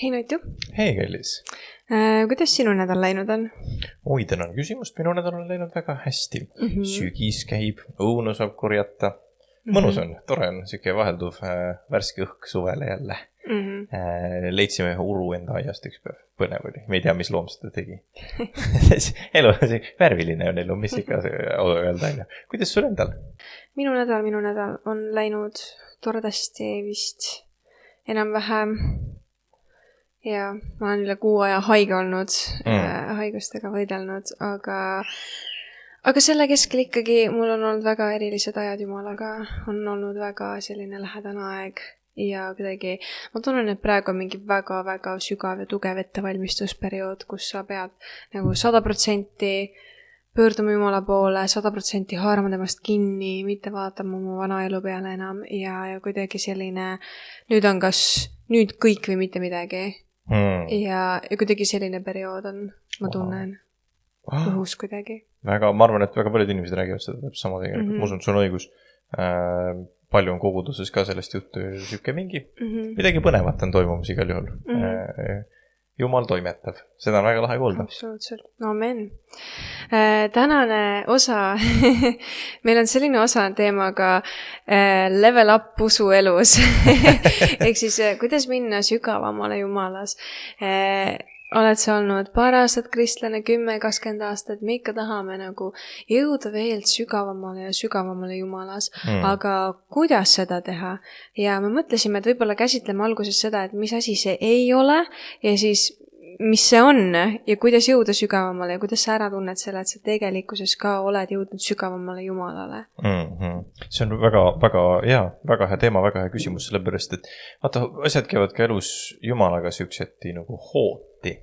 Hei Natu. Hei Kellis. Kuidas sinu nädal läinud on? Oi, tänan küsimust. Minu nädal on läinud väga hästi. Sügis käib, õunu saab korjata. Mõnus on, tore on, siuke vahelduv värske õhk suvele jälle. Leidsime uru enda aiast üks päev. Põnev oli. Me ei tea, mis loom seda tegi. Elu on värviline on elu, mis ikka öelda. Kuidas sul endal? Minu nädal on läinud toredasti vist enam-vähem. Ja ma olen üle 6 aja haige olnud, haigustega võidelnud, aga selle keskel ikkagi mul on olnud väga erilised ajad Jumalaga, on olnud väga selline lähedane aeg ja kuidagi ma tunnen, et praegu on mingi väga-väga sügav ja tugev ettevalmistusperiood, kus sa pead nagu 100% pöörduma Jumala poole, 100% haarama temast kinni, mitte vaatama oma vana elu peale enam ja kuidagi selline, nüüd on kas nüüd kõik või mitte midagi. Ja kuidagi selline periood on, ma tunnen õhus kuidagi. Ma arvan, et väga paljud inimesed räägivad seda täpselt sama tegelikult. Ma usun, et sul on õigus. Palju on koguduses ka sellest juttu siuke mingi. Midagi põnevat on toimumas igal juhul. Jumal toimetab. Seda on väga lahe kuulda. Absoluutselt. Amen. Tänane osa, meil on selline osa teemaga level up usuelus. Ehk siis, kuidas minna sügavamale Jumalas. Oled sa olnud paar aastat kristlane, 10-20 aastat, me ikka tahame nagu jõuda veel sügavamale ja sügavamale Jumalas, aga kuidas seda teha? Ja me mõtlesime, et võib-olla käsitleme alguses seda, et mis asi see ei ole ja siis mis see on ja kuidas jõuda sügavamale ja kuidas sa ära tunned selle, et sa tegelikkuses ka oled jõudnud sügavamale Jumalale. See on väga hea teema, väga hea küsimus, sellepärast, et vaata, asjad käivad ka elus Jumalaga sükseti nagu hooti.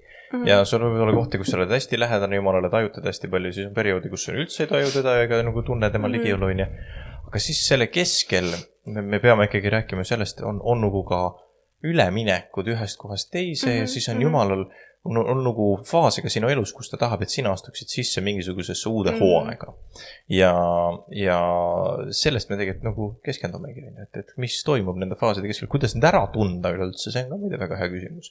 Ja sul võib olla kohti, kus sa oled hästi lähedane Jumalale, tajutad hästi palju, siis on perioodi, kus sa üldse ei taju teda ega nagu tunne tema ligiolu. Aga siis selle keskel me peame ikkagi rääkima sellest, on nagu ka üleminekud ühest kohast teise ja siis on Jumalal on nagu faasiga sinu elus, kus ta tahab, et sina astuksid sisse mingisugusesse uude hooaega. Ja sellest me tegelikult nagu keskendumegi, et mis toimub nende faaside keskel, kuidas need ära tunda üleüldse, see on ka muide väga hea küsimus.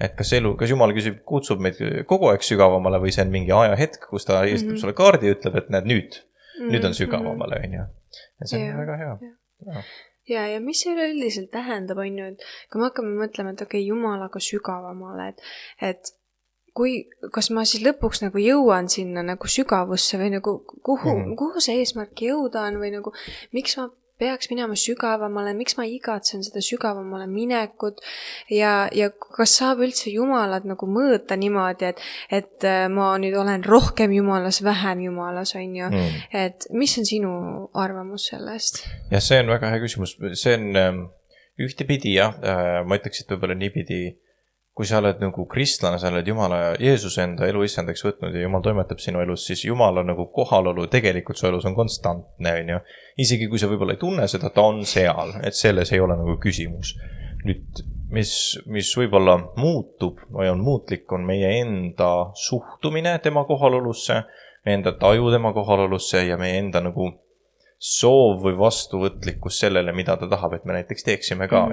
Et kas Jumal kutsub meid kogu aeg sügavamale või see on mingi ajahetk, kus ta eestab sulle kaardi ja ütleb, et näed nüüd on sügavamale. Ja see on väga hea. Ja mis see üleüldiselt tähendab, on ju, et kui me hakkame mõtlema, et okei, Jumalaga sügavamale, et kas ma siis lõpuks nagu jõuan sinna nagu sügavusse või nagu kuhu see eesmärk jõuda on või nagu miks ma peaks minema sügavamale, miks ma igatsen seda sügavamale minekut ja kas saab üldse Jumalat nagu mõõta niimoodi, et ma nüüd olen rohkem Jumalas, vähem Jumalas, on ju. Et mis on sinu arvamus sellest? Ja see on väga hea küsimus. See on ühtepidi, ma ütleks, et võib-olla niipidi, kui sa oled nagu kristlane, sa oled Jumala ja Jeesuse enda elu issandaks võtnud ja Jumal toimetab sinu elus, siis Jumala nagu kohalolu tegelikult su elus on konstantne, on ju. Isegi kui sa võib-olla ei tunne seda, ta on seal, et selles ei ole nagu küsimus. Nüüd, mis võib-olla muutub või on muutlik, on meie enda suhtumine tema kohalolusse, meie enda taju tema kohalolusse ja meie enda nagu soov või vastuvõtlikkus sellele, mida ta tahab, et me näiteks teeksime ka.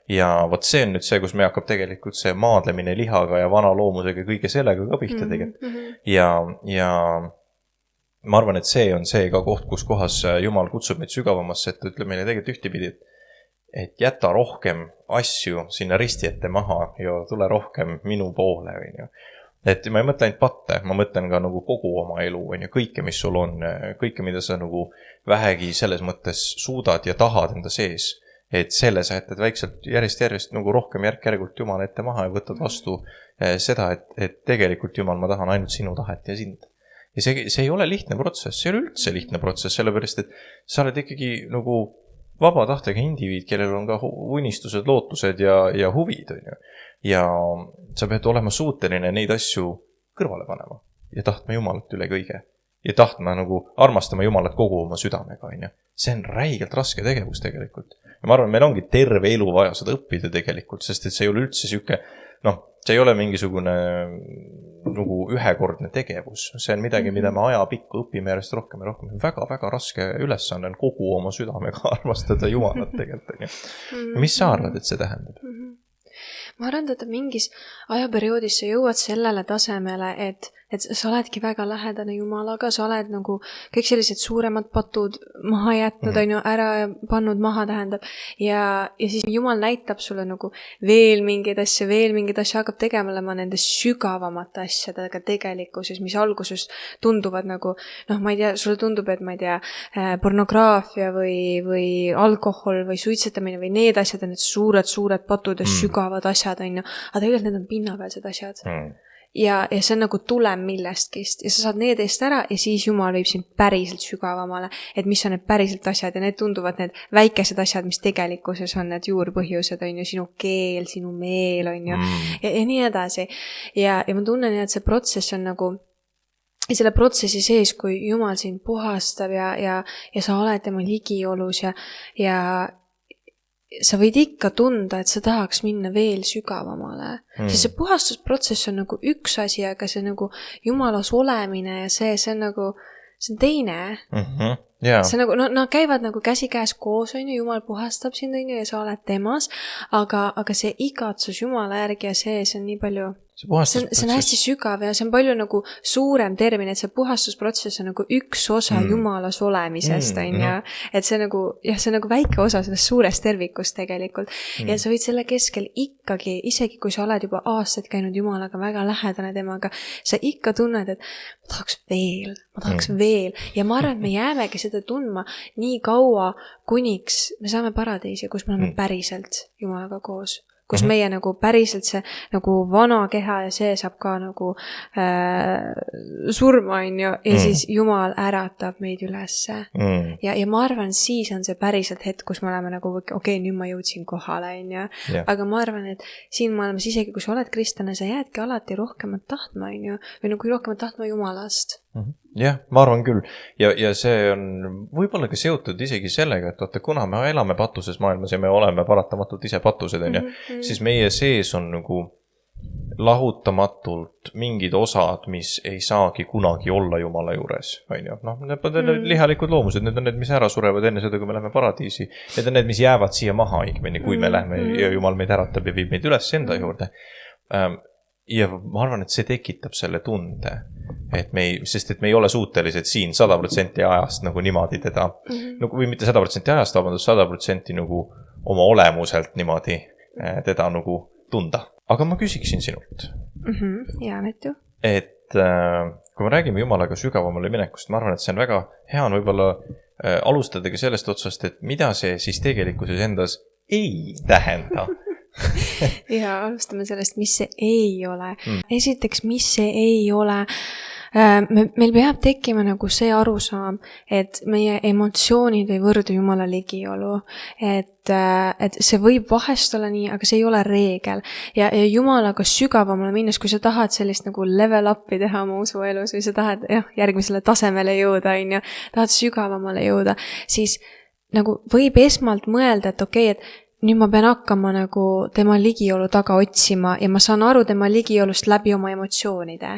Ja võt see on nüüd see, kus me hakkab tegelikult see maadlemine lihaga ja vana loomusega kõige sellega ka pihta tegelikult. Ja ma arvan, et see on see ka koht, kus kohas Jumal kutsub meid sügavamasse, et ütleb meile tegelikult ühtepidi, et jäta rohkem asju sinna risti ette maha ja tule rohkem minu poole. Et ma ei mõtle ainult patte, ma mõtlen ka nagu kogu oma elu, kõike, mis sul on, kõike, mida sa nagu vähegi selles mõttes suudad ja tahad enda sees, et selle sa jätad väikselt järjest nagu rohkem järk-järgult Jumala ette maha ja võtad vastu seda, et tegelikult Jumal, ma tahan ainult sinu tahet ja sind. Ja see ei ole lihtne protsess, see ei ole üldse lihtne protsess, sellepärast, et sa oled ikkagi nagu vaba tahtega indiviid, kellel on ka unistused, lootused ja huvid, on ju. Ja sa pead olema suuteline neid asju kõrvale panema ja tahtma Jumalat üle kõige ja tahtma nagu armastama Jumalat kogu oma südamega. See on räigelt raske tegevus tegelikult. Ja ma arvan, meil ongi terve elu vaja seda õppida tegelikult, sest et see ei ole üldse siuke, see ei ole mingisugune nagu ühekordne tegevus. See on midagi, mida me ajapikku õpime järjest rohkem ja rohkem. Väga-väga raske ülesanne on kogu oma südamega armastada Jumalat tegelikult. Mis sa arvad, et see tähendab? ma arvan, et mingis ajaperioodis sa jõuad sellele tasemele, et sa oledki väga lähedane Jumalaga, sa oled nagu kõik sellised suuremad patud maha jätnud, on ju, ära pannud maha tähendab. Ja siis Jumal näitab sulle nagu veel mingeid asju, hakkab tegelema nende sügavamate asjadega tegelikkuses, mis alguses tunduvad nagu, ma ei tea, sulle tundub, et ma ei tea, pornograafia või alkohol või suitsetamine või need asjad on need suured patud ja sügavad asjad, on ju, aga tegelikult need on pinnapealsed asjad. Ja see on nagu tulem millestkist ja sa saad need eest ära ja siis Jumal viib sind päriselt sügavamale, et mis on need päriselt asjad ja need tunduvad need väikesed asjad, mis tegelikkuses on need juurpõhjused, on ju, sinu keel, sinu meel, on ju, ja nii edasi. Ja ma tunnen, et see protsess on nagu, ja selle protsessi sees, kui Jumal sind puhastab ja sa oled tema ligiolus ja sa võid ikka tunda, et sa tahaks minna veel sügavamale. Sest see puhastusprotsess on nagu üks asi, aga see nagu Jumalas olemine ja see on nagu, see on teine. See nagu, nad käivad nagu käsikäes koos, on ju, Jumal puhastab sind, on ju, ja sa oled temas, aga see igatsus Jumala järgi ja see on nii palju, see on hästi sügav ja see on palju nagu suurem termin, et see puhastusprotsess on nagu üks osa Jumalas olemisest, on ju, et see nagu, see on nagu väike osa sellest suurest tervikust tegelikult ja sa võid selle keskel ikkagi, isegi kui sa oled juba aastaid käinud Jumalaga väga lähedane temaga, sa ikka tunned, et ma tahaks veel ja ma arvan, et me jäämegi seda tundma nii kaua, kuniks me saame paradiisi, kus me oleme päriselt Jumalaga koos. Kus meie nagu päriselt see nagu vana keha ja see saab ka nagu surma, on ju, ja siis Jumal äratab meid ülesse. Ja ma arvan, siis on see päriselt hetk, kus me oleme nagu, okei, nüüd ma jõudsin kohale, on ju. Aga ma arvan, et siin maailmas isegi, kui sa oled kristlane, sa jäädki alati rohkemat tahtma, on ju, või nagu rohkemat tahtma Jumalast. Jah, ma arvan küll. Ja see on võib-olla ka seotud isegi sellega, et vaata, kuna me elame patuses maailmas ja me oleme paratamatult ise patused, on ju, siis meie sees on nagu lahutamatult mingid osad, mis ei saagi kunagi olla Jumala juures, on ju. Need on lihalikud loomused, need on need, mis ära surevad enne seda, kui me läheme paradiisi. Need on need, mis jäävad siia maha õigmeni, kui me lähme ja Jumal meid äratab ja viib meid üles enda juurde. Ja ma arvan, et see tekitab selle tunde, et sest et me ei ole suutelised siin 100% ajast nagu niimoodi teda, või mitte 100% ajast, 100% nagu oma olemuselt niimoodi teda nagu tunda. Aga ma küsiksin sinult. Jaa, Metu. Et kui me räägime Jumalaga sügavamale minekust, ma arvan, et see on väga hea on võib-olla alustadagi sellest otsast, et mida see siis tegelikkuses endas ei tähenda. Ja alustame sellest, mis see ei ole. Esiteks, mis see ei ole. Meil peab tekkima nagu see arusaam, et meie emotsioonid ei võrdu Jumala ligiolu. Et see võib vahest olla nii, aga see ei ole reegel. Ja Jumalaga sügavamale minnes, kui sa tahad sellist nagu level up'i teha oma usuelus või sa tahad järgmisele tasemele jõuda, on ju, tahad sügavamale jõuda, siis nagu võib esmalt mõelda, et okei, et nüüd ma pean hakkama nagu tema ligiolu taga otsima ja ma saan aru tema ligiolust läbi oma emotsioonide.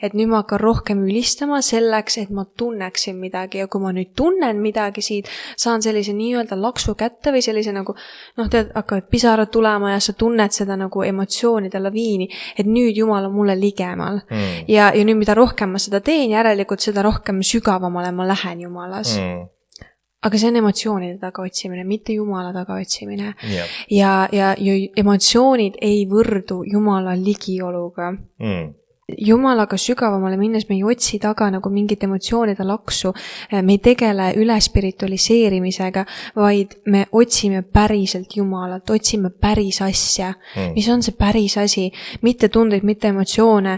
Et nüüd ma hakkan rohkem ülistama selleks, et ma tunneksin midagi ja kui ma nüüd tunnen midagi siit, saan sellise nii-öelda laksu kätte või sellise nagu, hakkavad pisarad tulema ja sa tunned seda nagu emotsioonide laviini, et nüüd Jumal on mulle ligemal. Ja nüüd mida rohkem ma seda teen, järelikult seda rohkem sügavamale ma lähen Jumalas. Aga see on emotsioonide taga otsimine, mitte Jumala taga otsimine. Ja emotsioonid ei võrdu Jumala ligioluga. Jumalaga sügavamale minnes me ei otsi taga nagu mingit emotsioonide laksu, me ei tegele üle spiritualiseerimisega, vaid me otsime päriselt Jumalat, otsime päris asja. Mis on see päris asi? Mitte tundeid, mitte emotsioone,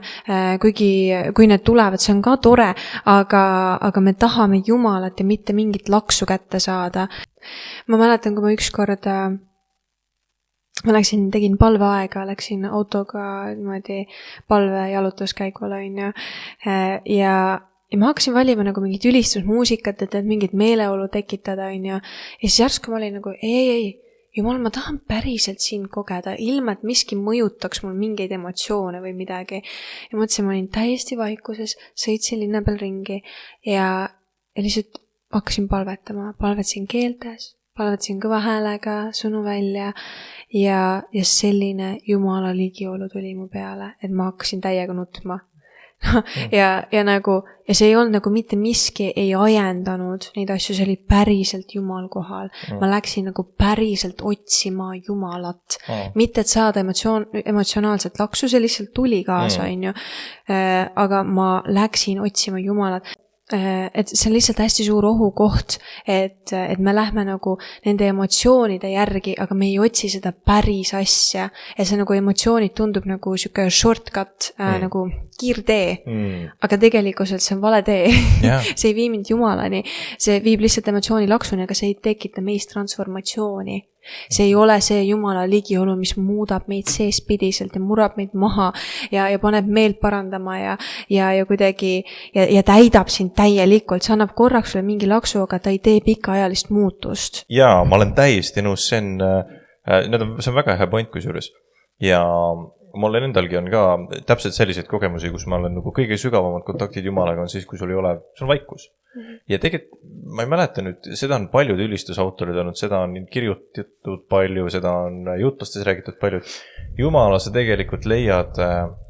kui need tulevad, see on ka tore, aga me tahame Jumalat ja mitte mingit laksu kätte saada. Ma mäletan, kui ma ükskord ma tegin palveaega, läksin autoga niimoodi palve jalutuskäigule, on ju, ja ma hakkasin valima nagu mingit ülistusmuusikat, et mingit meeleolu tekitada, on ju, ja siis järsku ma olin nagu, ei, Jumal, ma tahan päriselt sind kogeda, ilma, et miski mõjutaks mul mingeid emotsioone või midagi. Ja mõtlesin, ma olin täiesti vaikuses, sõitsin linna peal ringi ja lihtsalt hakkasin palvetama, palvetsin keeltes, palvetasin kõva häälega sõnu välja ja selline Jumala ligiolu tuli mu peale, et ma hakkasin täiega nutma. ja see ei olnud nagu mitte miski ei ajendanud neid asju, see oli päriselt Jumal kohal. Ma läksin nagu päriselt otsima Jumalat. Mitte, et saada emotsionaalset laksu, see lihtsalt tuli kaasa, aga ma läksin otsima Jumalat. Et see on lihtsalt hästi suur ohukoht, et me lähme nagu nende emotsioonide järgi, aga me ei otsi seda päris asja. Ja see nagu emotsioonid tundub nagu siuke shortcut, nagu kiirtee, aga tegelikkuselt see on vale tee. See ei vii mind Jumalani, see viib lihtsalt emotsiooni laksuni, aga see ei tekita meist transformatsiooni. See ei ole see Jumala ligiolu, mis muudab meid seespidiselt ja murab meid maha ja paneb meelt parandama ja kuidagi ja täidab sind täielikult. See annab korraks sulle mingi laksu, aga ta ei tee pikaajalist muutust. Jaa, ma olen täiesti nõus, see on väga hea point kusjuures. Ja mul endalgi on ka täpselt selliseid kogemusi, kus ma olen nagu kõige sügavamad kontaktid Jumalaga on siis, kui sul ei ole, see on vaikus. Ja tegelikult, ma ei mäleta nüüd, seda on paljud ülistusautorid olnud, seda on kirjutatud palju, seda on jutlustes räägitud palju. Jumala sa tegelikult leiad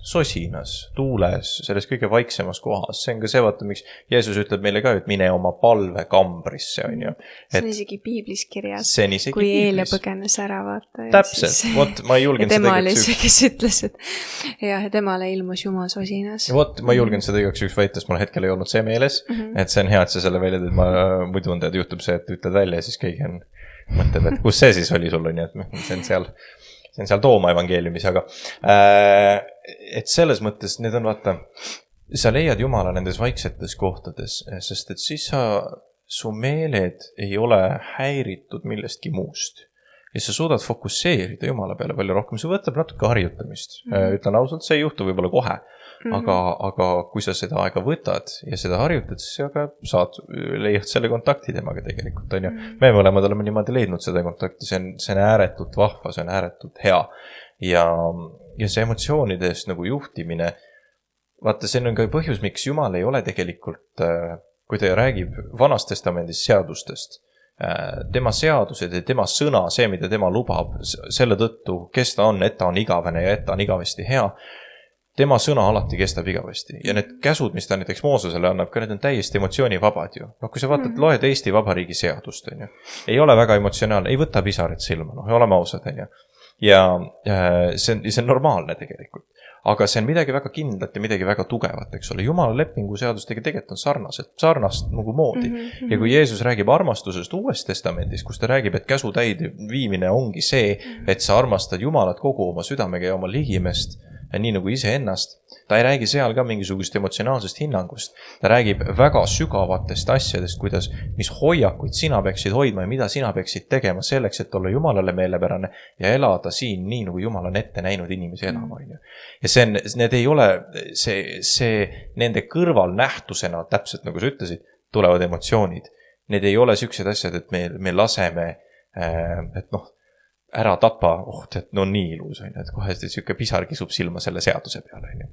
sosinas, tuules, selles kõige vaiksemas kohas. See on ka see, vaata, miks Jeesus ütleb meile ka, et mine oma palve kambrisse, on ju. See on isegi piiblis kirjas, kui Eelia põgenes ära, vaata. Täpselt, vot, ma ei julgen seda igaks. Ja tema oli see, kes ütles, et temale ilmus Jumal sosinas. Vot, ma ei julgen seda igaks üks väites, mul hetkel ei olnud see meeles, et see on hea, et sa selle välja teed, ma muidu on tead juhtub see, et ütled välja ja siis keegi on mõtleb, et kus see siis oli sul, on ju, et see on seal Tooma evangeeliumis, aga et selles mõttes need on, vaata, sa leiad Jumala nendes vaiksetes kohtades, sest et siis su meeled ei ole häiritud millestki muust. Ja sa suudad fokusseerida Jumala peale palju rohkem, see võtab natuke harjutamist. Ütlen ausalt, see ei juhtu võib-olla kohe, aga kui sa seda aega võtad ja seda harjutad, siis sa leiad selle kontakti temaga tegelikult. On ju. Me mõlemad oleme niimoodi leidnud seda kontakti, see on ääretult vahva, see on ääretult hea. Ja see emotsioonidest nagu juhtimine, vaata, see on ka põhjus, miks Jumal ei ole tegelikult, kui ta räägib Vanas Testamendis seadustest, tema seadused ja tema sõna, see, mida tema lubab, selle tõttu, kes ta on, et ta on igavene ja et ta on igavesti hea, tema sõna alati kestab igavesti. Ja need käsud, mis ta näiteks Moosesele annab, ka need on täiesti emotsioonivabad ju. Kui sa vaatad, loed Eesti Vabariigi seadust, on ju, ei ole väga emotsionaalne, ei võta pisarit silma, oleme ausad, on ju. Ja see on normaalne tegelikult. Aga see on midagi väga kindlat ja midagi väga tugevat, eks ole. Jumala lepingu seadustega tegelikult on sarnast nagu moodi. Ja kui Jeesus räägib armastusest Uues Testamendis, kus ta räägib, et käsu täide viimine ongi see, et sa armastad Jumalat kogu oma südamega ja oma ligimest, nii nagu ise ennast, ta ei räägi seal ka mingisugust emotsionaalsest hinnangust. Ta räägib väga sügavatest asjadest, mis hoiakuid sina peaksid hoidma ja mida sina peaksid tegema selleks, et olla Jumalale meelepärane ja elada siin nii, nagu Jumal on ette näinud inimesi elama. Ja need ei ole nende kõrval nähtusena, täpselt nagu sa ütlesid, tulevad emotsioonid. Need ei ole sellised asjad, et me laseme, et ära tapa, et nii ilus on, et kohe selline pisar kisub silma selle seaduse peale.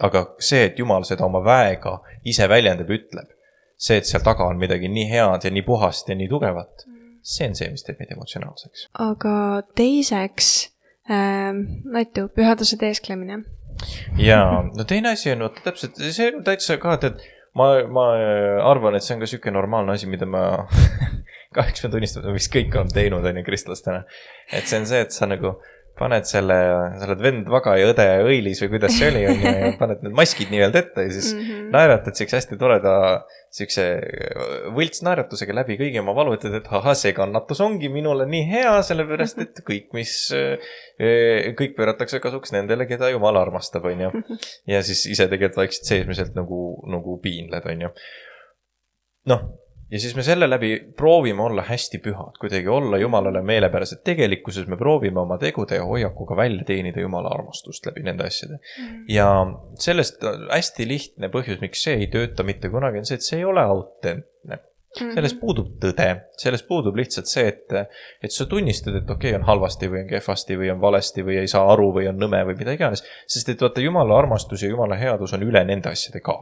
Aga see, et Jumal seda oma väega ise väljendab, ütleb, see, et seal taga on midagi nii head ja nii puhast ja nii tugevat, see on see, mis teeb meid emotsionaalseks. Aga teiseks, Natu, pühaduse teesklemine. Ja, teine asi on, täpselt, see on täitsa ka, et ma arvan, et see on ka selline normaalne asi, mida ma kahjuks me tunnistame, mis kõik on teinud, on ju, kristlastena. Et see on see, et sa nagu paned sa oled vend vaga ja õde õilis või kuidas see oli, on ju, ja paned need maskid nii-öelda ette ja siis naeratad siukse hästi toreda siukse võlts naeratusega läbi kõigi oma valutad, et see kannatus ongi minule nii hea, sellepärast, et kõik pööratakse kasuks nendele, keda Jumal armastab, on ju. Ja siis ise tegelikult vaikselt seesmiselt nagu piinled, on ju. Ja siis me selle läbi proovime olla hästi pühad, kuidagi olla Jumalale meelepärased. Tegelikkuses me proovime oma tegude ja hoiakuga välja teenida Jumala armastust läbi nende asjade. Ja sellest hästi lihtne põhjus, miks see ei tööta mitte kunagi, on see, et see ei ole autentne. Selles puudub tõde, selles puudub lihtsalt see, et sa tunnistad, et okei, on halvasti või on kehvasti või on valesti või ei saa aru või on nõme või mida iganes. Sest et vaata, Jumala armastus ja Jumala headus on üle nende asjade ka.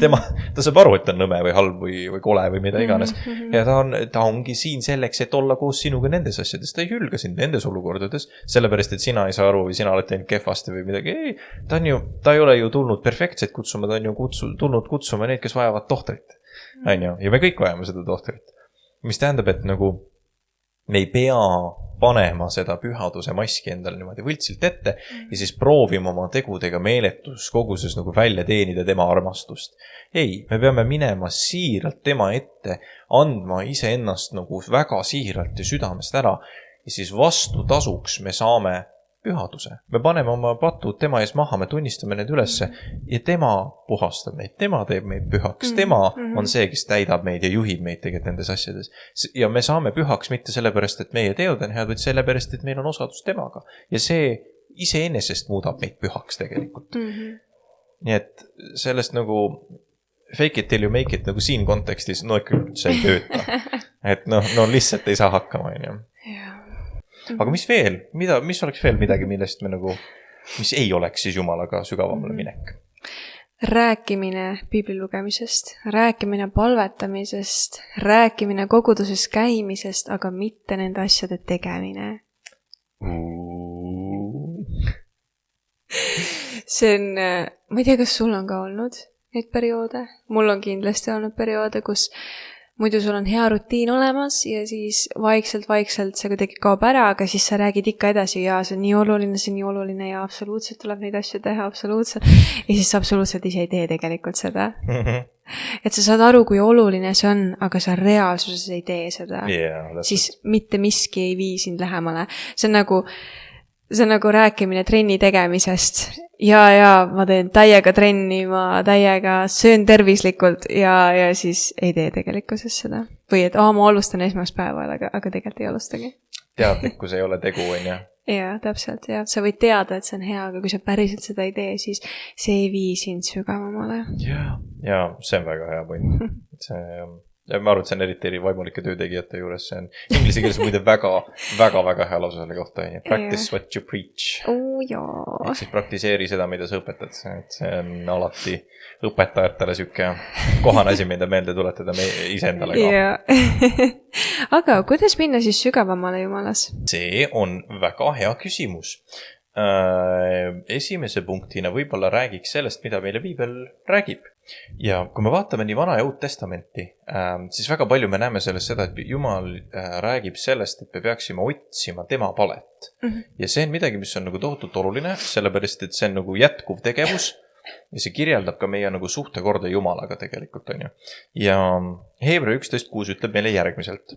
Ta saab aru, et on nõme või halb või kole või mida iganes. Ja ta ongi siin selleks, et olla koos sinuga nendes asjades. Ta ei hülga sind nendes olukordades, sellepärast, et sina ei saa aru või sina oled teinud kehvasti või midagi. Ei, ta ei ole ju tulnud perfektset kutsuma, ta on ju tulnud kutsuma neid, kes vajavad tohtrit. Ja me kõik vajame seda tohtrit. Mis tähendab, et nagu me ei pea panema seda pühaduse maski endale niimoodi võltsilt ette ja siis proovima oma tegudega meeletus koguses nagu välja teenida tema armastust. Ei, me peame minema siiralt tema ette, andma iseennast nagu väga siiralt ja südamest ära ja siis vastu tasuks me saame pühaduse. Me paneme oma patud tema ees maha, me tunnistame need ülesse ja tema puhastab meid, tema teeb meid pühaks, tema on see, kes täidab meid ja juhib meid tegelikult nendes asjades. Ja me saame pühaks mitte sellepärast, et meie teod on head, vaid sellepärast, et meil on osadus temaga. Ja see iseenesest muudab meid pühaks tegelikult. Nii et sellest nagu fake it till you make it nagu siin kontekstis, no ikka see ei tööta. Et no lihtsalt ei saa hakkama. Aga mis veel? Mis oleks veel midagi, millest me nagu, mis ei oleks siis Jumalaga sügavamale minek? Rääkimine piibli lugemisest, rääkimine palvetamisest, rääkimine koguduses käimisest, aga mitte nende asjade tegemine. See on, ma ei tea, kas sul on ka olnud neid perioode? Mul on kindlasti olnud perioode, kus muidu sul on hea rutiin olemas ja siis vaikselt see kuidagi kaob ära, aga siis sa räägid ikka edasi ja see on nii oluline ja absoluutselt tuleb neid asju teha, absoluutselt. Ja siis sa absoluutselt ise ei tee tegelikult seda. Et sa saad aru, kui oluline see on, aga sa reaalsuses ei tee seda. Siis mitte miski ei vii sind lähemale. See on nagu rääkimine trenni tegemisest. Ja ma teen täiega trenni, ma täiega söön tervislikult ja siis ei tee tegelikkuses seda. Või et ma alustan esmaspäeval, aga tegelikult ei alustagi. Teadlikkus ei ole tegu, on ja? Ja, täpselt. Ja sa võid teada, et see on hea, aga kui sa päriselt seda ei tee, siis see ei vii sind sügavamale. Ja see on väga hea point. Ja ma arvan, et see on eriti vaimulike töötegijate juures. See on inglise keeles muide väga hea lause selle kohta. Practice what you preach. Siis praktiseeri seda, mida sa õpetad. See on alati õpetajatele süke kohane asi, mida meelde tuletada iseendale ka. Aga kuidas minna siis sügavamale Jumalas? See on väga hea küsimus. Esimese punktina võib-olla räägiks sellest, mida meile piibel räägib. Ja kui me vaatame nii Vana ja Uut Testamenti, siis väga palju me näeme sellest seda, et Jumal räägib sellest, et me peaksime otsima tema palet. Ja see on midagi, mis on nagu tohutult oluline, sellepärast, et see on nagu jätkuv tegevus ja see kirjeldab ka meie nagu suhtekorda Jumalaga tegelikult, on ju. Ja Hebra 11.6 ütleb meile järgmiselt.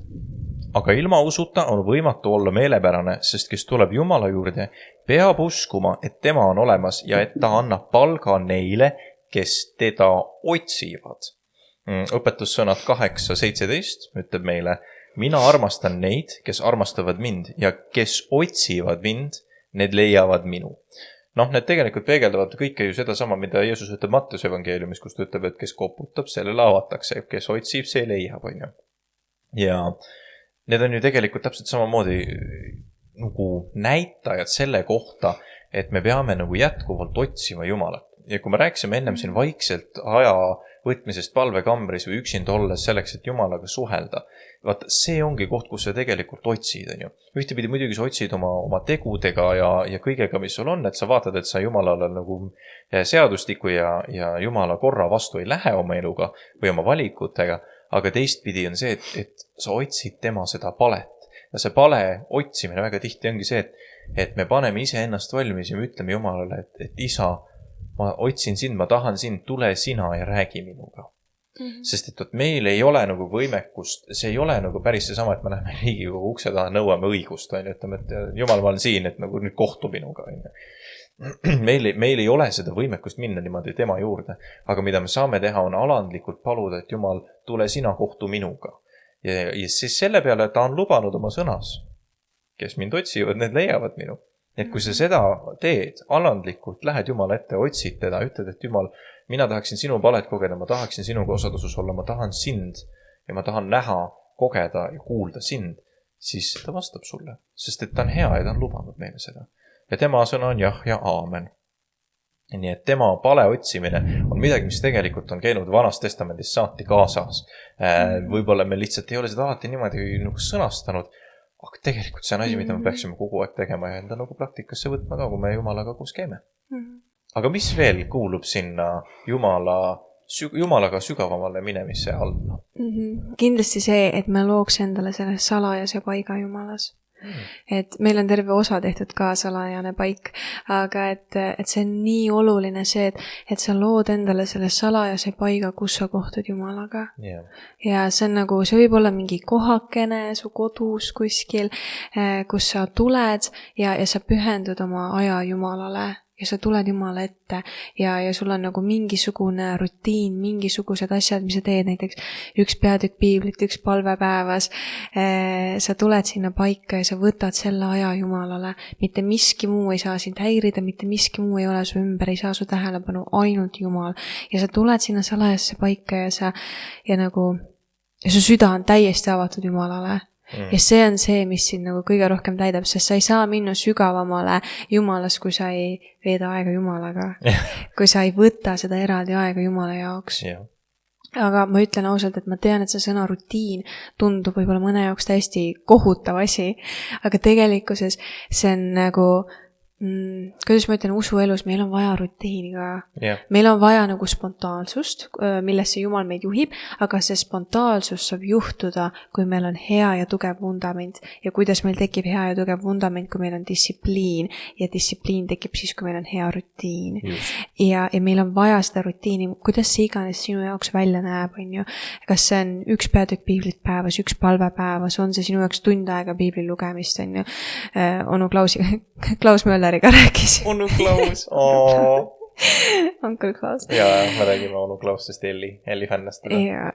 Aga ilma usuta on võimatu olla meelepärane, sest kes tuleb Jumala juurde, peab uskuma, et tema on olemas ja et ta annab palga neile, kes teda otsivad. Õpetussõnad 8.17 ütleb meile, mina armastan neid, kes armastavad mind ja kes otsivad mind, need leiavad minu. Need tegelikult peegeldavad kõike ju seda sama, mida Jeesus ütleb Matteuse evangeeliumis, kus ta ütleb, et kes koputab, sellele avatakse, kes otsib, see leiab, on ju. Ja need on ju tegelikult täpselt samamoodi nagu näitajad selle kohta, et me peame nagu jätkuvalt otsima Jumalat. Ja kui me rääkisime ennem siin vaikselt aja võtmisest palvekambris või üksinda olles selleks, et Jumalaga suhelda, vaata, see ongi koht, kus sa tegelikult otsid, on ju. Ühtepidi muidugi sa otsid oma tegudega ja kõigega, mis sul on, et sa vaatad, et sa Jumalale nagu seadustiku ja Jumala korra vastu ei lähe oma eluga või oma valikutega, aga teistpidi on see, et sa otsid tema seda palet. Ja see pale otsimine väga tihti ongi see, et me paneme ise ennast valmis ja me ütleme Jumalale, et isa, ma otsin sind, ma tahan sind, tule sina ja räägi minuga. Sest et meil ei ole nagu võimekust, see ei ole nagu päris see sama, et me läheme Riigikogu ukse taha, nõuame õigust, on ju, ütleme, et Jumal, ma olen siin, et nagu nüüd kohtu minuga, on ju. Meil ei ole seda võimekust minna niimoodi tema juurde, aga mida me saame teha, on alandlikult paluda, et Jumal, tule sina kohtu minuga. Ja siis selle peale ta on lubanud oma sõnas, kes mind otsivad, need leiavad minu. Et kui sa seda teed, alandlikult lähed Jumala ette, otsid teda, ütled, et Jumal, mina tahaksin sinu palet kogeda, ma tahaksin sinuga osaduses olla, ma tahan sind ja ma tahan näha, kogeda ja kuulda sind, siis ta vastab sulle, sest et ta on hea ja ta on lubanud meile seda. Ja tema sõna on jah ja aamen. Nii et tema pale otsimine on midagi, mis tegelikult on käinud Vanast Testamendist saati kaasas. Võib-olla me lihtsalt ei ole seda alati niimoodi nagu sõnastanud, aga tegelikult see on asi, mida me peaksime kogu aeg tegema ja enda nagu praktikasse võtma ka, kui me Jumalaga koos käime. Aga mis veel kuulub sinna Jumalaga sügavamale minemise alla? Kindlasti see, et me looks endale selle salajase paiga Jumalas. Et meil on terve osa tehtud ka salajane paik, aga et see on nii oluline see, et sa lood endale selle salajase paiga, kus sa kohtud Jumalaga. Ja see on nagu, see võib olla mingi kohakene su kodus kuskil, kus sa tuled ja sa pühendud oma aja Jumalale. Ja sa tuled Jumala ette ja sul on nagu mingisugune rutiin, mingisugused asjad, mis sa teed, näiteks üks peatükk piiblit, üks palve päevas. Sa tuled sinna paika ja sa võtad selle aja Jumalale. Mitte miski muu ei saa sind häirida, mitte miski muu ei ole su ümber, ei saa su tähelepanu, ainult Jumal. Ja sa tuled sinna salajasse paika ja su süda on täiesti avatud Jumalale. Ja see on see, mis sind nagu kõige rohkem täidab, sest sa ei saa minna sügavamale Jumalas, kui sa ei veeda aega Jumalaga. Kui sa ei võta seda eraldi aega Jumala jaoks. Aga ma ütlen ausalt, et ma tean, et see sõna rutiin tundub võib-olla mõne jaoks täiesti kohutav asi, aga tegelikkuses see on nagu kuidas ma ütlen, usuelus meil on vaja rutiini ka. Meil on vaja nagu spontaansust, millesse Jumal meid juhib, aga see spontaansus saab juhtuda, kui meil on hea ja tugev vundament. Ja kuidas meil tekib hea ja tugev vundament, kui meil on distsipliin. Ja distsipliin tekib siis, kui meil on hea rutiin. Ja meil on vaja seda rutiini, kuidas see iganes sinu jaoks välja näeb, on ju. Kas see on üks peatükk piiblit päevas, üks palve päevas, on see sinu jaoks tund aega piibli lugemist, on ju. Onu Klaus Mölleriga rääkis. Onu Klaus, Uncle Klaus. Ja, me räägime Onu Klaustest Elli fännast. Ja,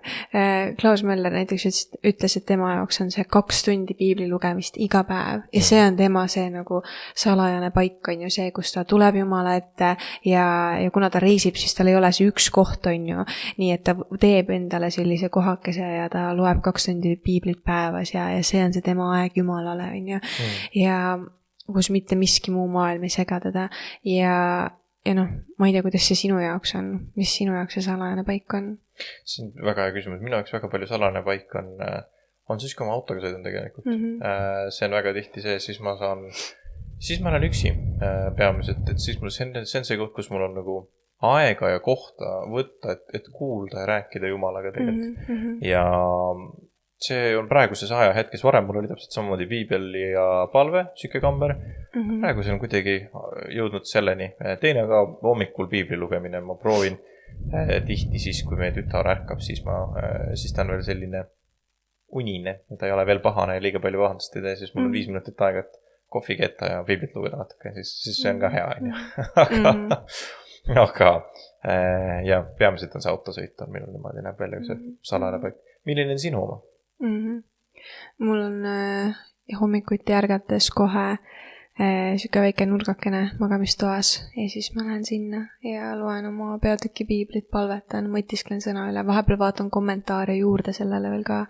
Klaus Möller näiteks ütles, et tema jaoks on see 2 tundi piibli lugemist iga päev. Ja see on tema see nagu salajane paik, on ju see, kus ta tuleb Jumala ette ja kuna ta reisib, siis tal ei ole see üks koht, on ju. Nii, et ta teeb endale sellise kohakese ja ta loeb 2 tundi piiblit päevas ja see on see tema aeg Jumalale, on ju. Ja kus mitte miski muu maailm ei sega teda ja ma ei tea, kuidas see sinu jaoks on, mis sinu jaoks see salajane paik on? See on väga hea küsimus, minu jaoks väga palju salajane paik on siis, kui ma autoga sõidan tegelikult. See on väga tihti see, siis ma olen üksi peamiselt, et siis see on see koht, kus mul on nagu aega ja kohta võtta, et kuulda ja rääkida Jumalaga tegelikult. Ja see on praeguses ajahetkes, varem mul oli täpselt samamoodi piibel ja palve, sükekamber. Praegu see on kuidagi jõudnud selleni. Teine ka hommikul piibli lugemine, ma proovin tihti siis, kui meie tütar ärkab, siis ta on veel selline unine ja ta ei ole veel pahane ja liiga palju pahandust ei tee, siis mul on 5 minutit aega, et kohvi ketta ja piiblit lugeda natuke, siis see on ka hea. Aga ja peamiselt on see autosõit, on minul niimoodi näeb välja see salajane paik. Milline on sinu oma? Mul on hommikuti ärgates kohe siuke väike nurgakene magamistoas ja siis ma lähen sinna ja loen oma peatüki piiblit, palvetan, mõtisklen sõna üle, vahepeal vaatan kommentaare juurde sellele veel ka,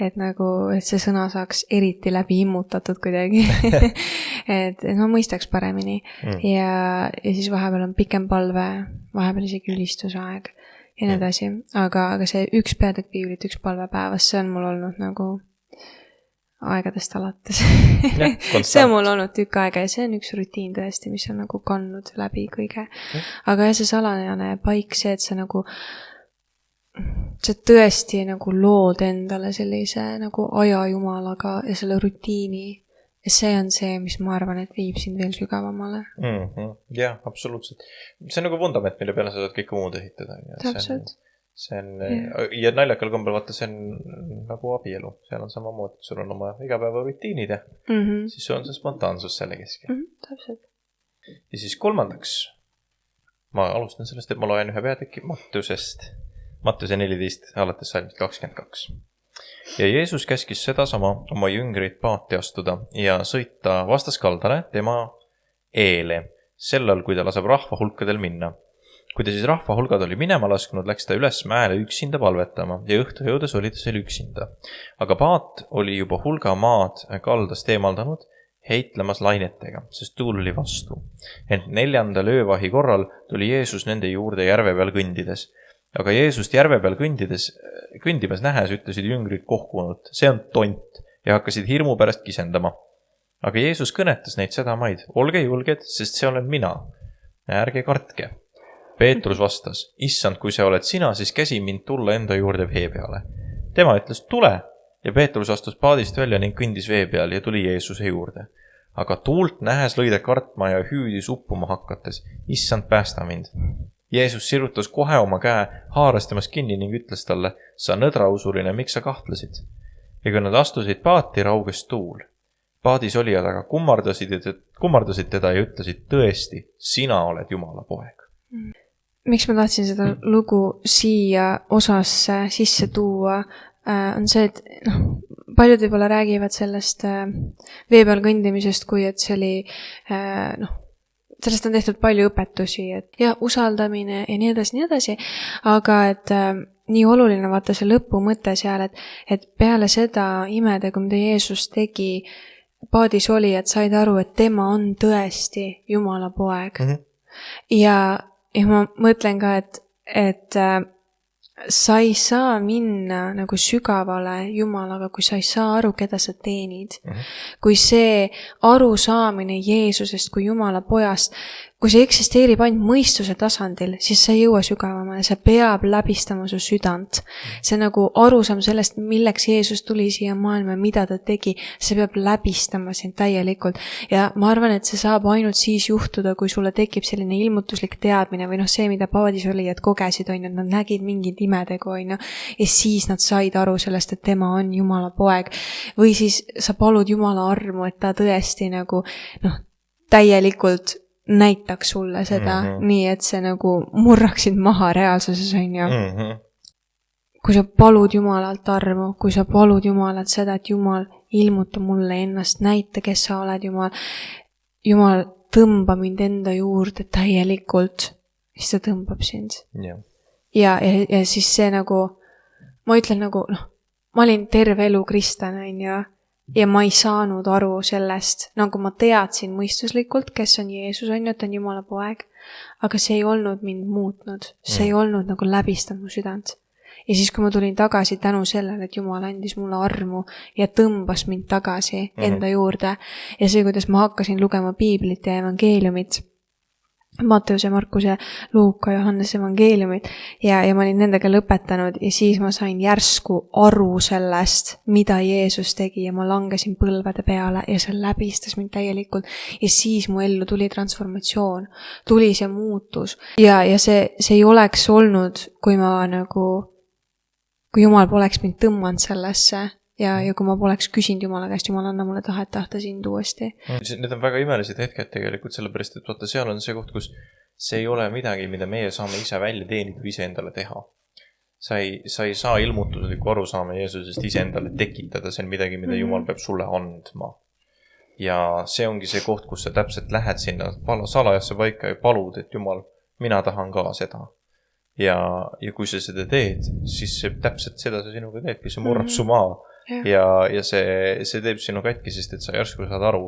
et see sõna saaks eriti läbi immutatud kuidagi, et ma mõistaks paremini ja siis vahepeal on pikem palve, vahepeal isegi ülistusaeg ja nii edasi, aga see üks peatükk piiblit, üks palve päevas, see on mul olnud nagu aegadest alates. See on mul olnud tükk aega ja see on üks rutiin tõesti, mis on nagu kannud läbi kõige. Aga see salajane paik, see, et sa tõesti nagu lood endale sellise nagu aja Jumalaga ja selle rutiini. Ja see on see, mis ma arvan, et viib sind veel sügavamale. Jah, absoluutselt. See on nagu vundament, mille peale sa saad kõike muud ehitada. Täpselt. Ja naljakal kombel, vaata, see on nagu abielu. Seal on samamoodi, sul on oma igapäeva rutiinid ja siis on see spontaansus selle keskel. Täpselt. Ja siis kolmandaks, ma alustan sellest, et ma loen ühe peatüki Mattuse 14, alates salmist 22. Ja Jeesus käskis sedasama oma jüngreid paati astuda ja sõita vastaskaldale tema eele, sellal, kui ta laseb rahva hulkadel minna. kui ta siis rahva hulgad oli minema lasknud, läks ta üles mäele üksinda palvetama ja õhtu jõudes oli ta seal üksinda. Aga paat oli juba hulga maad kaldast eemaldanud, heitlemas lainetega, sest tuul oli vastu. Ent 4. öövahi korral tuli Jeesus nende juurde järve peal kõndides. Aga Jeesust järve peal kõndimas nähes ütlesid jüngrid kohkunult, see on tont, ja hakkasid hirmu pärast kisendama. Aga Jeesus kõnetas neid sedamaid, olge julged, sest see olen mina. Ärge kartke. Peetrus vastas, issand, kui see oled sina, siis käsi mind tulla enda juurde vee peale. Tema ütles, tule. Ja Peetrus astus paadist välja ning kõndis vee peal ja tuli Jeesuse juurde. Aga tuult nähes lõi ta kartma ja hüüdis uppuma hakates. Issand, päästa mind. Jeesus sirutas kohe oma käe, haaras temast kinni ning ütles talle, sa nõdrausuline, miks sa kahtlesid? Ja kui nad astusid paati, rauges tuul. Paadis olijad aga kummardasid teda ja ütlesid, tõesti, sina oled Jumala poeg. Miks ma tahtsin seda lugu siia osasse sisse tuua, on see, et paljud võib-olla räägivad sellest vee peal kõndimisest, kui et see oli, sellest on tehtud palju õpetusi, et ja usaldamine ja nii edasi, aga et nii oluline vaata see lõpumõte seal, et peale seda imedega, mida Jeesus tegi, paadis oli, et said aru, et tema on tõesti Jumala poeg. Ja ma mõtlen ka, et sa ei saa minna nagu sügavale Jumalaga, kui sa ei saa aru, keda sa teenid. Kui see arusaamine Jeesusest kui Jumala pojast, kui see eksisteerib ainult mõistuse tasandil, siis sa ei jõua sügavamale, see peab läbistama su südant. See nagu arusaam sellest, milleks Jeesus tuli siia maailma, mida ta tegi, see peab läbistama sind täielikult. Ja ma arvan, et see saab ainult siis juhtuda, kui sulle tekib selline ilmutuslik teadmine või see, mida paadis oli, et kogesid, et nad nägid mingid imedegu, ja siis nad said aru sellest, et tema on Jumala poeg. Või siis sa palud Jumala armu, et ta tõesti nagu, täielikult näitaks sulle seda, nii et see nagu murraksid maha reaalsuses, Kui sa palud Jumalalt armu, kui sa palud Jumalalt seda, et Jumal ilmuta mulle ennast, näita, kes sa oled, Jumal tõmba mind enda juurde täielikult, siis ta tõmbab sind. Ja siis see nagu, ma ütlen nagu, ma olin terve elu kristlane, ja ma ei saanud aru sellest, nagu ma teadsin mõistuslikult, kes on Jeesus, et ta on Jumala poeg, aga see ei olnud mind muutnud, see ei olnud nagu läbistanud mu südant. Ja siis, kui ma tulin tagasi tänu sellele, et Jumal andis mulle armu ja tõmbas mind tagasi enda juurde, ja see, kuidas ma hakkasin lugema piiblit ja evangeeliumit, Matteuse, Markuse, Luuka, Johannese evangeeliumid ja ma olin nendega lõpetanud ja siis ma sain järsku aru sellest, mida Jeesus tegi ja ma langesin põlvede peale ja see läbistas mind täielikult ja siis mu ellu tuli transformatsioon, tuli see muutus ja see ei oleks olnud, kui Jumal poleks mind tõmmanud sellesse ja kui ma poleks küsinud Jumala käest, Jumal, anna mulle tahet tahta sind uuesti. Need on väga imelised hetked tegelikult, sellepärast, et vaata, seal on see koht, kus see ei ole midagi, mida meie saame ise välja teenida või ise endale teha. Sa ei saa ilmutuslikku arusaama Jeesusest ise endale tekitada, see on midagi, mida Jumal peab sulle andma. Ja see ongi see koht, kus sa täpselt lähed sinna salajasse paika ja palud, et Jumal, mina tahan ka seda. Ja kui sa seda teed, siis see täpselt seda sa sinuga teedki, see murrab su maa. Ja see teeb sinu katki, sest et sa järsku saad aru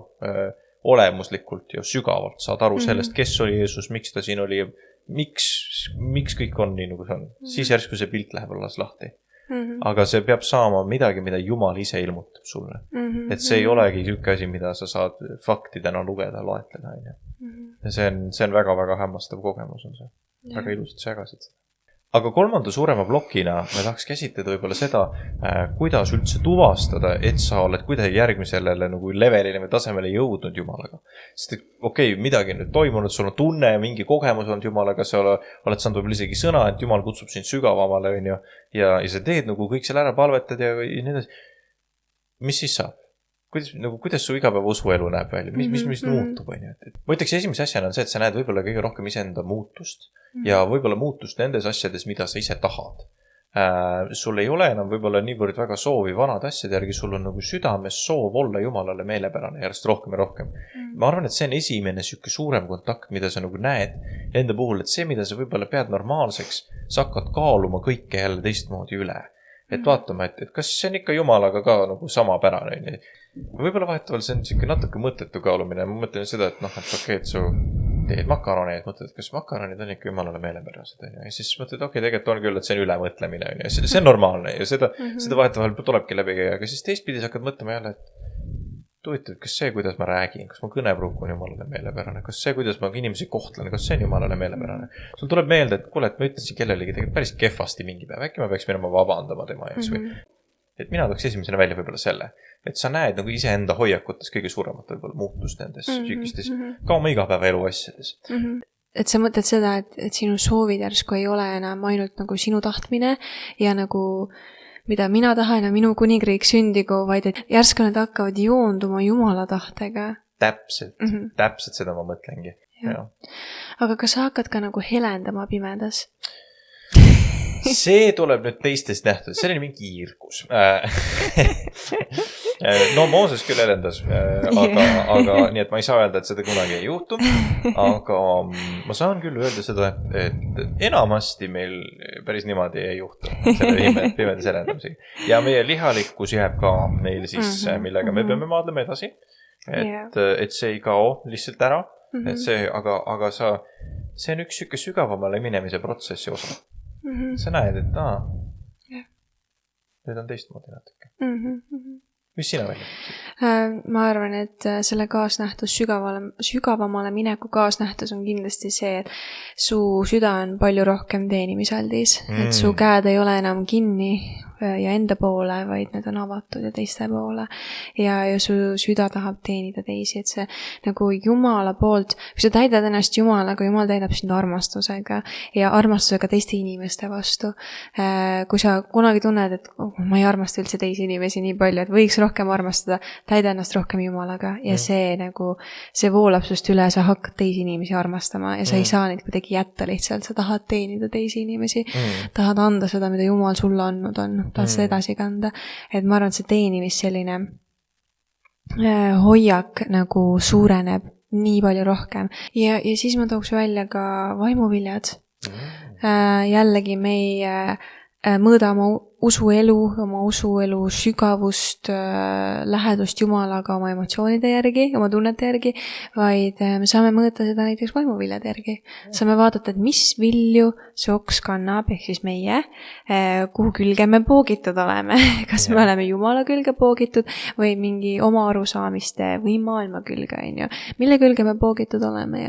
olemuslikult ja sügavalt saad aru sellest, kes oli Jeesus, miks ta siin oli ja miks kõik on nii, nagu see on. Siis järsku see pilt läheb alles lahti. Aga see peab saama midagi, mida Jumal ise ilmutab sulle. Et see ei olegi sükke asi, mida sa saad faktidena lugeda, loetleda. Ja see on väga-väga hämmastav kogemus on see. Väga ilusasti sägasid seda. Aga kolmanda suurema blokina me tahaks käsitleda võib-olla seda, kuidas üldse tuvastada, et sa oled kuidagi järgmisele nagu levelile või tasemele jõudnud Jumalaga. Sest midagi nüüd toimunud, sul on tunne, mingi kogemus on Jumalaga, sa oled saanud võib-olla isegi sõna, et Jumal kutsub sind sügavamale, ja sa teed nagu kõik seal ära, palvetad ja nii edasi. Mis siis saab? Kuidas su igapäeva usuelu näeb välja? Mis muutub? Ma ütleks esimese asjana on see, et sa näed võib-olla kõige rohkem iseenda muutust ja võib-olla muutust nendes asjades, mida sa ise tahad. sul ei ole enam võib-olla niivõrd väga soovi vanade asjade järgi, sul on nagu südames soov olla Jumalale meelepärane järjest rohkem ja rohkem. Ma arvan, et see on esimene siuke suurem kontakt, mida sa nagu näed enda puhul, et see, mida sa võib-olla pead normaalseks, sa hakkad kaaluma kõike jälle teistmoodi üle. Et vaatama, et kas see on ikka Jumalaga ka nagu samapärane. Võib-olla vahetavalt see on siuke natuke mõttetu kaalumine. Ma mõtlen seda, et noh, et okei, et su teed makaroneid, mõtled, et kas makaronid on ikka Jumalale meelepärased. Ja siis mõtled, okei, tegelikult on küll, et see on ülemõtlemine. See on normaalne ja seda vahetavalt tulebki läbi käia. Aga siis teistpidi sa hakkad mõtlema jälle, et tuvitud, kas see, kuidas ma räägin, kas mu kõnepruuk on Jumalale meelepärane, kas see, kuidas ma inimesi kohtlen, kas see on Jumalale meelepärane. Sul tuleb meelde, et kuule, et ma ütlesin kellelegi tegelikult päris kehvasti mingi päev, äkki ma peaks minema vabandama tema ees või. Et mina tooks esimesena välja võib-olla selle, et sa näed nagu iseenda hoiakutes kõige suuremat võib-olla muutust nendes süükistes, ka oma igapäeva elu asjades. Et sa mõtled seda, et sinu soovid järsku ei ole enam ainult nagu sinu tahtmine ja nagu mida mina tahan ja minu kuningriik sündigu, vaid et järsku need hakkavad joonduma Jumala tahtega. Täpselt seda ma mõtlengi. Ja. Aga kas sa hakkad ka nagu helendama pimedas? See tuleb nüüd teistest nähtud, see oli mingi hiirgus. No Mooses küll helendas, aga nii et ma ei saa öelda, et seda kunagi ei juhtu. Aga ma saan küll öelda seda, et enamasti meil päris niimoodi ei juhtu selle pimedas helendamisega. Ja meie lihalikkus jääb ka meil siis, millega me peame maadlema edasi. Et see ei kao lihtsalt ära. Et see, aga see on üks siuke sügavamale minemise protsessi osa. Sa näed, et nüüd on teistmoodi natuke. Mis sina välja? Ma arvan, et selle kaasnähtus, sügavamale mineku kaasnähtus on kindlasti see, et su süda on palju rohkem teenimisaldis. Et su käed ei ole enam kinni ja enda poole, vaid need on avatud ja teiste poole. Ja su süda tahab teenida teisi, et see nagu Jumala poolt, kui sa täidad ennast Jumalaga, Jumal täidab sind armastusega ja armastusega teiste inimeste vastu. Kui sa kunagi tunned, et ma ei armasta üldse teisi inimesi nii palju, et võiks rohkem armastada, täida ennast rohkem Jumalaga ja see nagu, see voolab sust üle, sa hakkad teisi inimesi armastama ja sa ei saa neid kuidagi jätta lihtsalt, sa tahad teenida teisi inimesi, tahad anda seda, mida Jumal sulle andnud on, tahad seda edasi kanda, et ma arvan, et see teenimis selline hoiak nagu suureneb nii palju rohkem ja siis ma tooks välja ka vaimuviljad. Jällegi me ei mõõda oma usuelu sügavust, lähedust Jumalaga oma emotsioonide järgi, oma tunnete järgi, vaid me saame mõõta seda näiteks vaimuviljade järgi. Saame vaadata, et mis vilju see oks kannab, ehk siis meie, kuhu külge me poogitud oleme. Kas me oleme Jumala külge poogitud või mingi oma arusaamiste või maailma külge, mille külge me poogitud oleme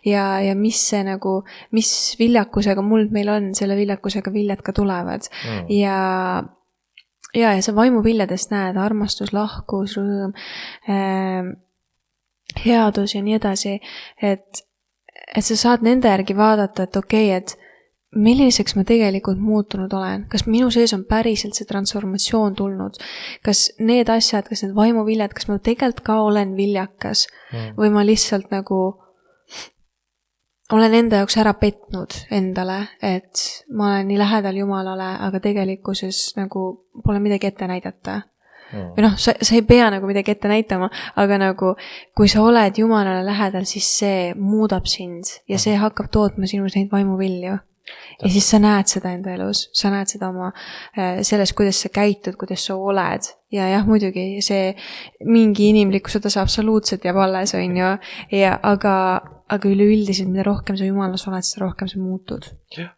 ja mis see nagu, mis viljakusega muld meil on, selle viljakusega viljad ka tulevad. Ja sa vaimuviljadest näed armastus, lahkus, rõõm, headus ja nii edasi, et sa saad nende järgi vaadata, et okei, et milliseks ma tegelikult muutunud olen, kas minu sees on päriselt see transformatsioon tulnud, kas need asjad, kas need vaimuviljad, kas ma tegelikult ka olen viljakas või ma lihtsalt nagu olen enda jaoks ära petnud endale, et ma olen nii lähedal Jumalale, aga tegelikkuses nagu pole midagi ette näidata. Või noh, sa ei pea nagu midagi ette näitama, aga nagu kui sa oled Jumalale lähedal, siis see muudab sind ja see hakkab tootma sinus neid vaimuvilju. Ja siis sa näed seda enda elus, sa näed seda oma selles, kuidas sa käitud, kuidas sa oled. Ja jah, muidugi see mingi inimlikkus, seda see absoluutselt jääb alles, aga üleüldiselt, mida rohkem sa Jumalas oled, seda rohkem sa muutud. Jah,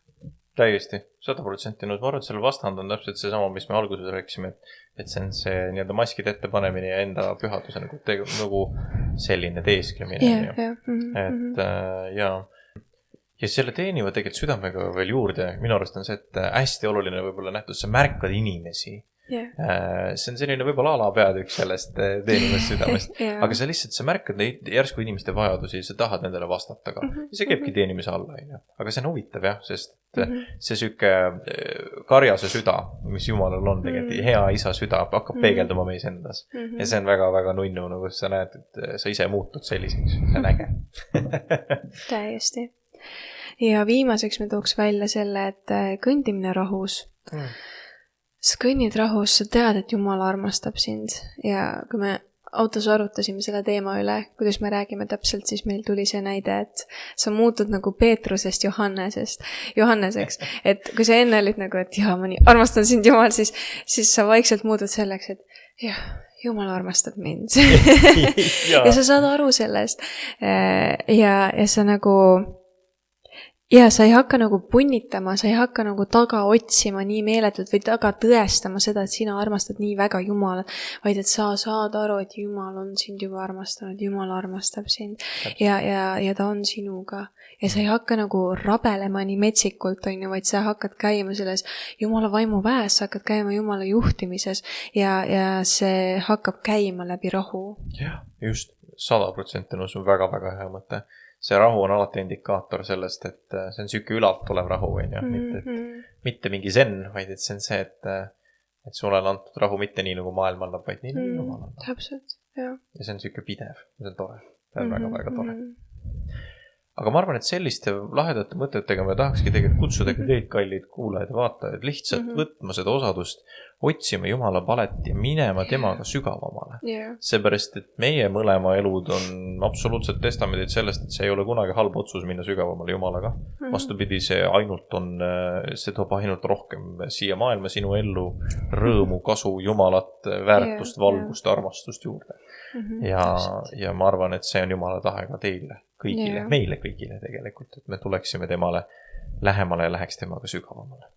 täiesti, 100% nõus. Ma arvan, et selle vastand on täpselt see sama, mis me alguses rääkisime, et see on see nii-öelda maskide ettepanemine ja enda pühaduse nagu selline teesklemine. Ja selle teeniva tegelikult südamega veel juurde, minu arust on see, et hästi oluline võib-olla nähtus, sa märkad inimesi. See on selline võib-olla alapeatükk sellest teenivast südamest, aga sa märkad neid järsku inimeste vajadusi ja sa tahad nendele vastata ka. Ja see käibki teenimise alla. Aga see on huvitav jah, sest see süke karjase süda, mis Jumalal on tegelikult, hea isa süda, hakkab peegelduma meis endas. Ja see on väga-väga nunnu, nagu sa näed, et sa ise muutud selliseks. See on äge. Täiesti. Ja viimaseks me tooks välja selle, et kõndimine rahus sa kõnnid rahus, sa tead, et Jumal armastab sind ja kui me autos arutasime selle teema üle, kuidas me räägime täpselt, siis meil tuli see näide, et sa muutud nagu Peetrusest Johanneseks. Et kui sa enne olid nagu, et ma nii armastan sind Jumal, siis sa vaikselt muutud selleks, et Jumal armastab mind. ja sa saad aru sellest. Ja sa nagu... Ja sa ei hakka nagu punnitama, sa ei hakka nagu taga otsima nii meeletult või taga tõestama seda, et sina armastad nii väga Jumalat, vaid et sa saad aru, et Jumal on sind juba armastanud, Jumal armastab sind ja ta on sinuga. Ja sa ei hakka nagu rabelema nii metsikult, vaid sa hakkad käima selles Jumala vaimu väes, sa hakkad käima Jumala juhtimises ja see hakkab käima läbi rahu. Jah, just 100% nõus on väga-väga hea mõte. See rahu on alati indikaator sellest, et see on siuke ülalt tulev rahu, mitte mingi zen, vaid et see on see, et sulle on antud rahu mitte nii nagu maailm annab, vaid nii nagu Jumal annab. Täpselt, jah. Ja see on siuke pidev, see on tore. See on väga-väga tore. Aga ma arvan, et selliste lahedate mõtetega me tahakski tegelikult kutsuda teid, kallid kuulajad ja vaatajad, lihtsalt võtma seda osadust, otsima Jumala palet ja minema temaga sügavamale. Seepärast, et meie mõlema elud on absoluutselt testamendid sellest, et see ei ole kunagi halb otsus minna sügavamale Jumalaga. Vastupidi, see toob ainult rohkem siia maailma sinu ellu rõõmu, kasu, Jumalat, väärtust, valgust, armastust juurde. Ja ma arvan, et see on Jumala tahe ka teile. Kõigile, meile kõigile tegelikult, et me tuleksime temale lähemale ja läheks temaga sügavamale.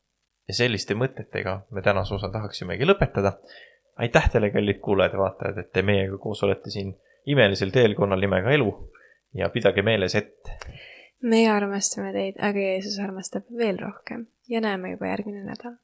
Ja selliste mõtetega me tänase osa tahaksimegi lõpetada. Aitäh teile, kallid kuulajad ja vaatajad, et te meiega koos olete siin imelisel teelkonnal nimega elu ja pidage meeles, et meie armastame teid, aga Jeesus armastab veel rohkem ja näeme juba järgmine nädal.